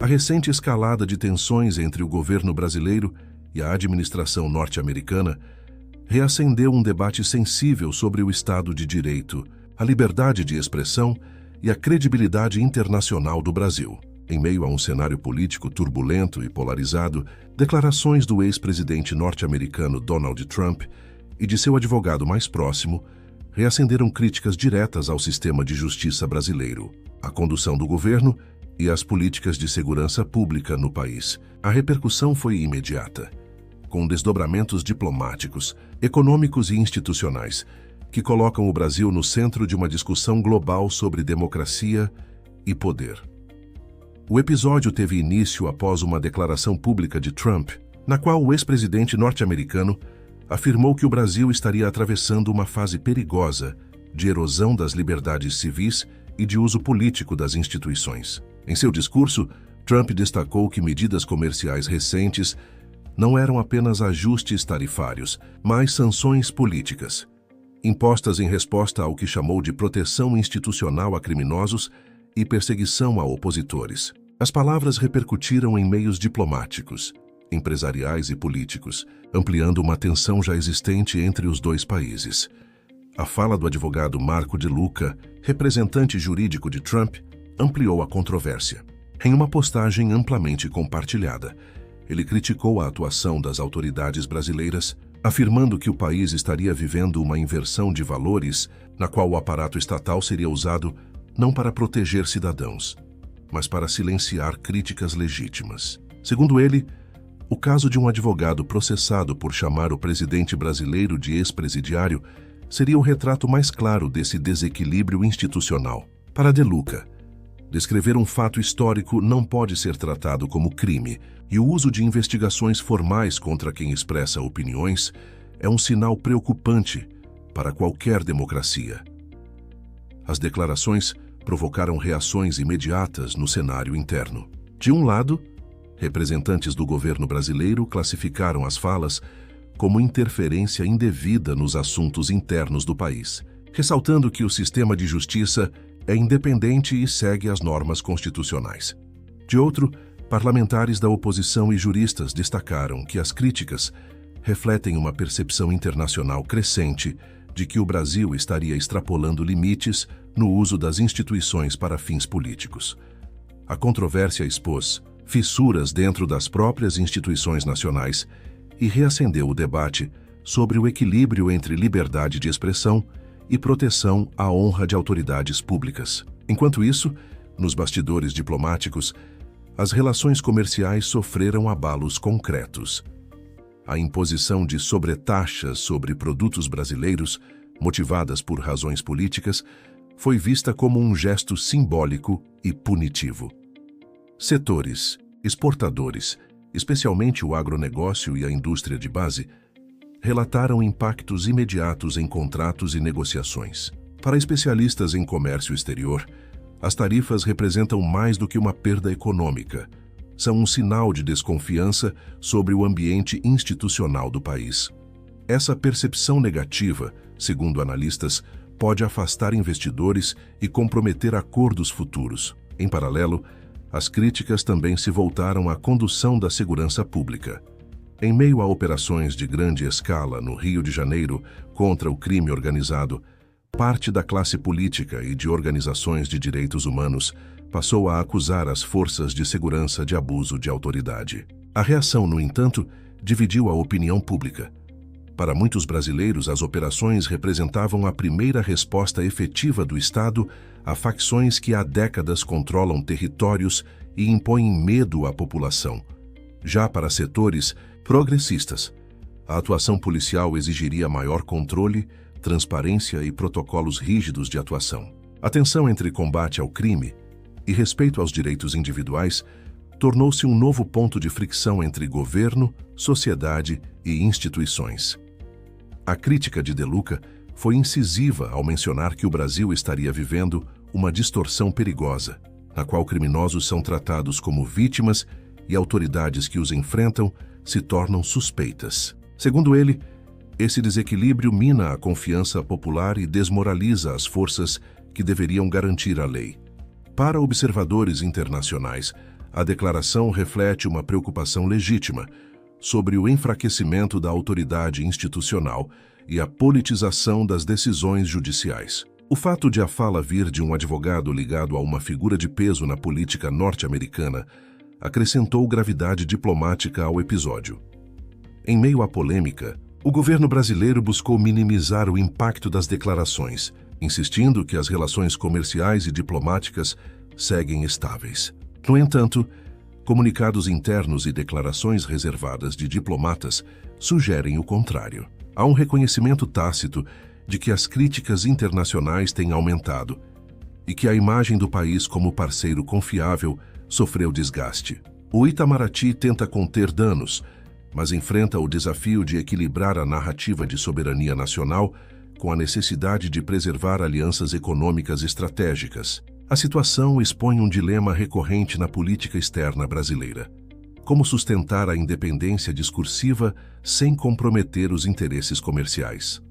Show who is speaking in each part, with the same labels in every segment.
Speaker 1: A recente escalada de tensões entre o governo brasileiro e a administração norte-americana reacendeu um debate sensível sobre o Estado de Direito, a liberdade de expressão e a credibilidade internacional do Brasil. Em meio a um cenário político turbulento e polarizado, declarações do ex-presidente norte-americano Donald Trump e de seu advogado mais próximo reacenderam críticas diretas ao sistema de justiça brasileiro, à condução do governo e às políticas de segurança pública no país. A repercussão foi imediata, com desdobramentos diplomáticos, econômicos e institucionais, que colocam o Brasil no centro de uma discussão global sobre democracia e poder. O episódio teve início após uma declaração pública de Trump, na qual o ex-presidente norte-americano afirmou que o Brasil estaria atravessando uma fase perigosa de erosão das liberdades civis e de uso político das instituições. Em seu discurso, Trump destacou que medidas comerciais recentes não eram apenas ajustes tarifários, mas sanções políticas, impostas em resposta ao que chamou de proteção institucional a criminosos e perseguição a opositores. As palavras repercutiram em meios diplomáticos, empresariais e políticos, ampliando uma tensão já existente entre os dois países. A fala do advogado Marco De Luca, representante jurídico de Trump, ampliou a controvérsia. Em uma postagem amplamente compartilhada, ele criticou a atuação das autoridades brasileiras, afirmando que o país estaria vivendo uma inversão de valores na qual o aparato estatal seria usado não para proteger cidadãos, mas para silenciar críticas legítimas. Segundo ele, o caso de um advogado processado por chamar o presidente brasileiro de ex-presidiário seria o retrato mais claro desse desequilíbrio institucional. Para De Luca, descrever um fato histórico não pode ser tratado como crime, e o uso de investigações formais contra quem expressa opiniões é um sinal preocupante para qualquer democracia. As declarações provocaram reações imediatas no cenário interno. De um lado, representantes do governo brasileiro classificaram as falas como interferência indevida nos assuntos internos do país, ressaltando que o sistema de justiça é independente e segue as normas constitucionais. De outro, parlamentares da oposição e juristas destacaram que as críticas refletem uma percepção internacional crescente de que o Brasil estaria extrapolando limites no uso das instituições para fins políticos. A controvérsia expôs fissuras dentro das próprias instituições nacionais e reacendeu o debate sobre o equilíbrio entre liberdade de expressão e proteção à honra de autoridades públicas. Enquanto isso, nos bastidores diplomáticos, as relações comerciais sofreram abalos concretos. A imposição de sobretaxas sobre produtos brasileiros, motivadas por razões políticas, foi vista como um gesto simbólico e punitivo. Setores, exportadores, especialmente o agronegócio e a indústria de base, relataram impactos imediatos em contratos e negociações. Para especialistas em comércio exterior, as tarifas representam mais do que uma perda econômica. São um sinal de desconfiança sobre o ambiente institucional do país. Essa percepção negativa, segundo analistas, pode afastar investidores e comprometer acordos futuros. Em paralelo, as críticas também se voltaram à condução da segurança pública. Em meio a operações de grande escala no Rio de Janeiro contra o crime organizado, parte da classe política e de organizações de direitos humanos passou a acusar as forças de segurança de abuso de autoridade. A reação, no entanto, dividiu a opinião pública. Para muitos brasileiros, as operações representavam a primeira resposta efetiva do Estado a facções que há décadas controlam territórios e impõem medo à população. Já para setores progressistas, a atuação policial exigiria maior controle, transparência e protocolos rígidos de atuação. A tensão entre combate ao crime e respeito aos direitos individuais tornou-se um novo ponto de fricção entre governo, sociedade e instituições. A crítica de De Luca foi incisiva ao mencionar que o Brasil estaria vivendo uma distorção perigosa, na qual criminosos são tratados como vítimas e autoridades que os enfrentam se tornam suspeitas. Segundo ele, esse desequilíbrio mina a confiança popular e desmoraliza as forças que deveriam garantir a lei. Para observadores internacionais, a declaração reflete uma preocupação legítima sobre o enfraquecimento da autoridade institucional e a politização das decisões judiciais. O fato de a fala vir de um advogado ligado a uma figura de peso na política norte-americana acrescentou gravidade diplomática ao episódio. Em meio à polêmica, o governo brasileiro buscou minimizar o impacto das declarações, insistindo que as relações comerciais e diplomáticas seguem estáveis. No entanto, comunicados internos e declarações reservadas de diplomatas sugerem o contrário. Há um reconhecimento tácito de que as críticas internacionais têm aumentado e que a imagem do país como parceiro confiável sofreu desgaste. O Itamaraty tenta conter danos, mas enfrenta o desafio de equilibrar a narrativa de soberania nacional com a necessidade de preservar alianças econômicas estratégicas. A situação expõe um dilema recorrente na política externa brasileira: como sustentar a independência discursiva sem comprometer os interesses comerciais.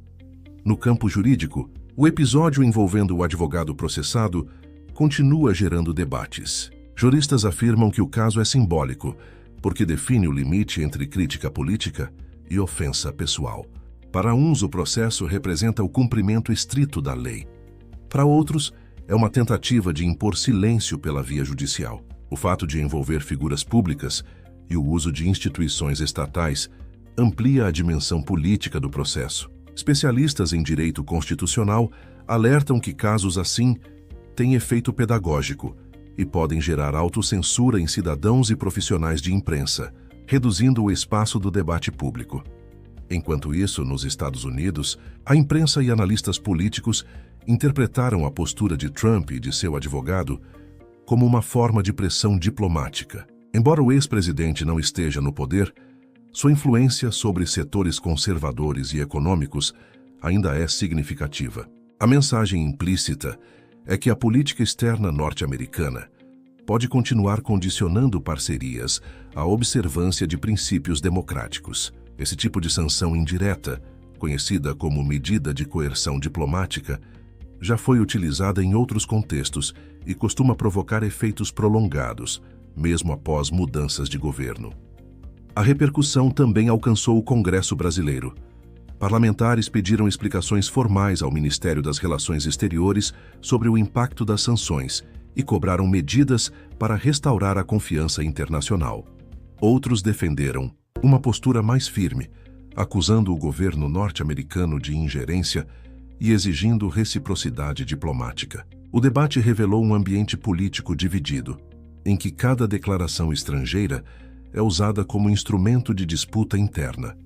Speaker 1: No campo jurídico, o episódio envolvendo o advogado processado continua gerando debates. Juristas afirmam que o caso é simbólico, porque define o limite entre crítica política e ofensa pessoal. Para uns, o processo representa o cumprimento estrito da lei. Para outros, é uma tentativa de impor silêncio pela via judicial. O fato de envolver figuras públicas e o uso de instituições estatais amplia a dimensão política do processo. Especialistas em direito constitucional alertam que casos assim têm efeito pedagógico e podem gerar autocensura em cidadãos e profissionais de imprensa, reduzindo o espaço do debate público. Enquanto isso, nos Estados Unidos, a imprensa e analistas políticos interpretaram a postura de Trump e de seu advogado como uma forma de pressão diplomática. Embora o ex-presidente não esteja no poder, sua influência sobre setores conservadores e econômicos ainda é significativa. A mensagem implícita é que a política externa norte-americana pode continuar condicionando parcerias à observância de princípios democráticos. Esse tipo de sanção indireta, conhecida como medida de coerção diplomática, já foi utilizada em outros contextos e costuma provocar efeitos prolongados, mesmo após mudanças de governo. A repercussão também alcançou o Congresso brasileiro. Parlamentares pediram explicações formais ao Ministério das Relações Exteriores sobre o impacto das sanções e cobraram medidas para restaurar a confiança internacional. Outros defenderam uma postura mais firme, acusando o governo norte-americano de ingerência e exigindo reciprocidade diplomática. O debate revelou um ambiente político dividido, em que cada declaração estrangeira é usada como instrumento de disputa interna.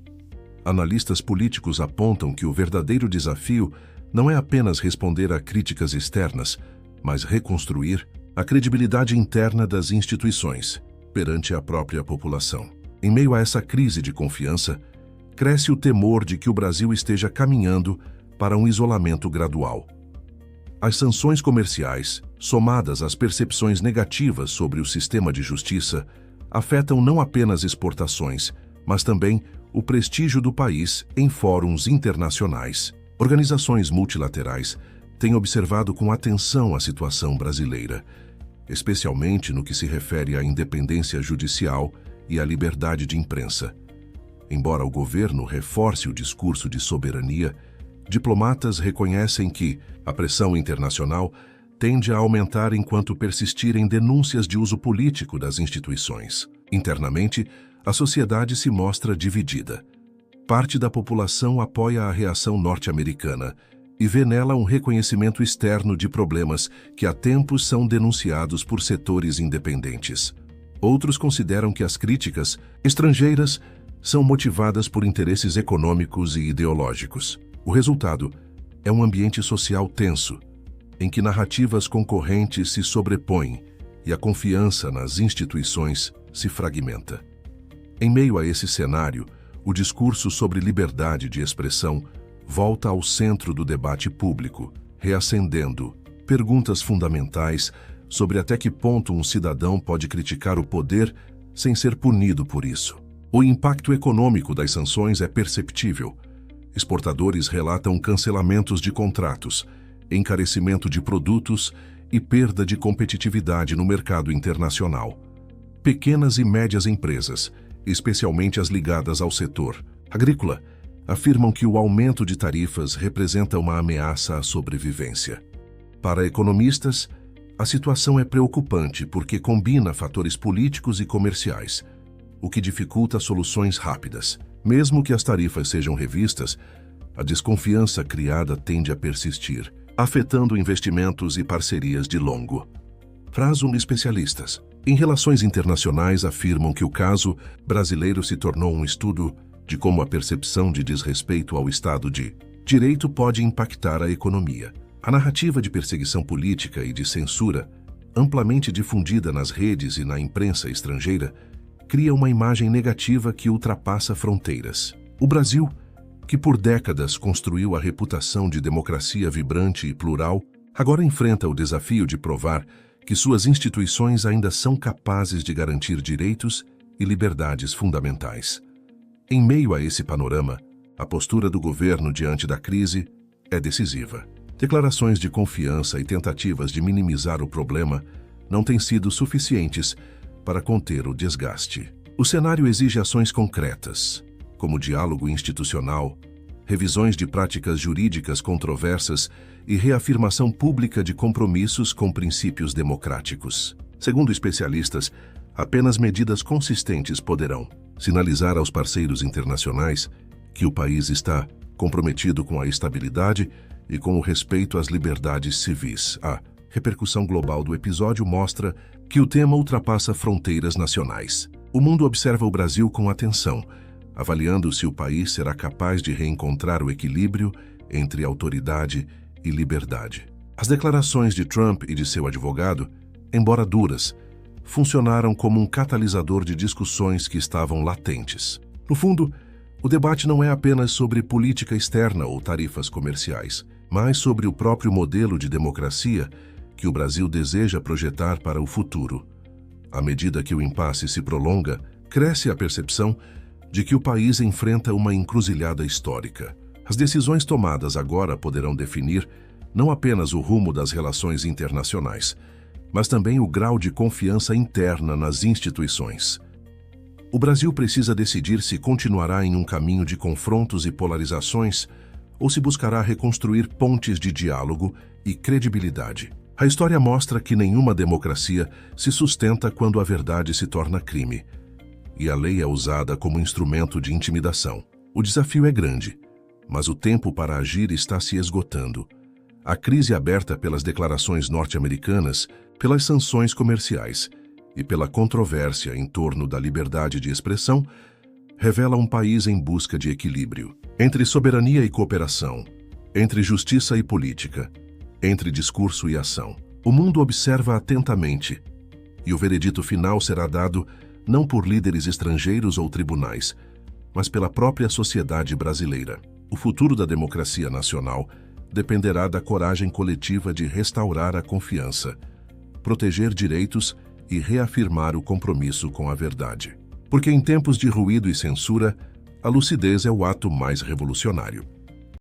Speaker 1: Analistas políticos apontam que o verdadeiro desafio não é apenas responder a críticas externas, mas reconstruir a credibilidade interna das instituições perante a própria população. Em meio a essa crise de confiança, cresce o temor de que o Brasil esteja caminhando para um isolamento gradual. As sanções comerciais, somadas às percepções negativas sobre o sistema de justiça, afetam não apenas exportações, mas também o prestígio do país em fóruns internacionais. Organizações multilaterais têm observado com atenção a situação brasileira, especialmente no que se refere à independência judicial e à liberdade de imprensa. Embora o governo reforce o discurso de soberania, diplomatas reconhecem que a pressão internacional tende a aumentar enquanto persistirem denúncias de uso político das instituições. Internamente, a sociedade se mostra dividida. Parte da população apoia a reação norte-americana e vê nela um reconhecimento externo de problemas que há tempos são denunciados por setores independentes. Outros consideram que as críticas estrangeiras são motivadas por interesses econômicos e ideológicos. O resultado é um ambiente social tenso, em que narrativas concorrentes se sobrepõem e a confiança nas instituições se fragmenta. Em meio a esse cenário, o discurso sobre liberdade de expressão volta ao centro do debate público, reacendendo perguntas fundamentais sobre até que ponto um cidadão pode criticar o poder sem ser punido por isso. O impacto econômico das sanções é perceptível. Exportadores relatam cancelamentos de contratos, encarecimento de produtos e perda de competitividade no mercado internacional. Pequenas e médias empresas, especialmente as ligadas ao setor agrícola, afirmam que o aumento de tarifas representa uma ameaça à sobrevivência. Para economistas, a situação é preocupante porque combina fatores políticos e comerciais, o que dificulta soluções rápidas. Mesmo que as tarifas sejam revistas, a desconfiança criada tende a persistir, afetando investimentos e parcerias de longo prazo. Especialistas em relações internacionais afirmam que o caso brasileiro se tornou um estudo de como a percepção de desrespeito ao Estado de Direito pode impactar a economia. A narrativa de perseguição política e de censura, amplamente difundida nas redes e na imprensa estrangeira, cria uma imagem negativa que ultrapassa fronteiras. O Brasil, que por décadas construiu a reputação de democracia vibrante e plural, agora enfrenta o desafio de provar que suas instituições ainda são capazes de garantir direitos e liberdades fundamentais. Em meio a esse panorama, a postura do governo diante da crise é decisiva. Declarações de confiança e tentativas de minimizar o problema não têm sido suficientes para conter o desgaste. O cenário exige ações concretas, como diálogo institucional, revisões de práticas jurídicas controversas e reafirmação pública de compromissos com princípios democráticos. Segundo especialistas, apenas medidas consistentes poderão sinalizar aos parceiros internacionais que o país está comprometido com a estabilidade e com o respeito às liberdades civis. A repercussão global do episódio mostra que o tema ultrapassa fronteiras nacionais. O mundo observa o Brasil com atenção, avaliando se o país será capaz de reencontrar o equilíbrio entre autoridade e liberdade. As declarações de Trump e de seu advogado, embora duras, funcionaram como um catalisador de discussões que estavam latentes. No fundo, o debate não é apenas sobre política externa ou tarifas comerciais, mas sobre o próprio modelo de democracia que o Brasil deseja projetar para o futuro. À medida que o impasse se prolonga, cresce a percepção de que o país enfrenta uma encruzilhada histórica. As decisões tomadas agora poderão definir não apenas o rumo das relações internacionais, mas também o grau de confiança interna nas instituições. O Brasil precisa decidir se continuará em um caminho de confrontos e polarizações ou se buscará reconstruir pontes de diálogo e credibilidade. A história mostra que nenhuma democracia se sustenta quando a verdade se torna crime, e a lei é usada como instrumento de intimidação. O desafio é grande, mas o tempo para agir está se esgotando. A crise aberta pelas declarações norte-americanas, pelas sanções comerciais e pela controvérsia em torno da liberdade de expressão revela um país em busca de equilíbrio entre soberania e cooperação, entre justiça e política, entre discurso e ação. O mundo observa atentamente, e o veredito final será dado não por líderes estrangeiros ou tribunais, mas pela própria sociedade brasileira. O futuro da democracia nacional dependerá da coragem coletiva de restaurar a confiança, proteger direitos e reafirmar o compromisso com a verdade. Porque em tempos de ruído e censura, a lucidez é o ato mais revolucionário.